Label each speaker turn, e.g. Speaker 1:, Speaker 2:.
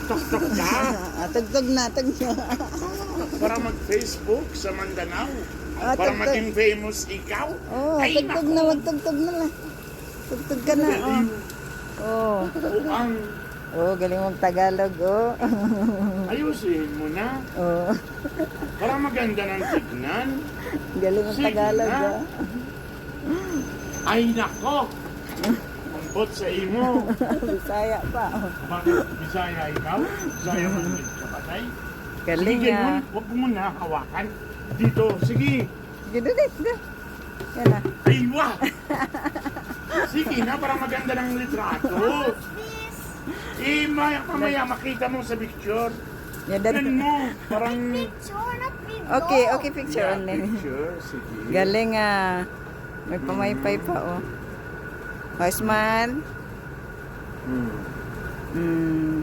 Speaker 1: Tok-tok ka.
Speaker 2: Tugtog na, tugtog.
Speaker 1: Para mag-Facebook sa Mindanao.
Speaker 2: Ah,
Speaker 1: Para
Speaker 2: tugtog.
Speaker 1: maging famous ikaw.
Speaker 2: Oh,
Speaker 1: Ay,
Speaker 2: tugtog
Speaker 1: naku.
Speaker 2: na, magtugtog na lang. Tugtog ka na, oh.
Speaker 1: Galing.
Speaker 2: Oh.
Speaker 1: Ang
Speaker 2: Oh, galing mong Tagalog, oh.
Speaker 1: ayusin mo na.
Speaker 2: Oh.
Speaker 1: Para maganda ng tignan.
Speaker 2: Galing mong
Speaker 1: Sige
Speaker 2: Tagalog,
Speaker 1: na.
Speaker 2: oh.
Speaker 1: Ay, nako. Ambot sa imo.
Speaker 2: Bisaya pa, oh.
Speaker 1: Bakit Bisaya ikaw? Bisaya mo din sa patay?
Speaker 2: Galing,
Speaker 1: Sige,
Speaker 2: ah.
Speaker 1: ganun. Huwag mo na hawakan. Dito, sige.
Speaker 2: Sige, dito. Yan na.
Speaker 1: Ay, wah! Sige na, para maganda ng litrato. Mamaya makita mo sa picture.
Speaker 2: Yan,
Speaker 1: Yan mo, parang...
Speaker 3: Picture, not video.
Speaker 2: Okay, picture
Speaker 1: Yeah,
Speaker 2: only.
Speaker 1: picture, sige.
Speaker 2: Galing, ah. May pamaypay pa, oh. Oh, smile.
Speaker 1: Hmm.
Speaker 2: Mm.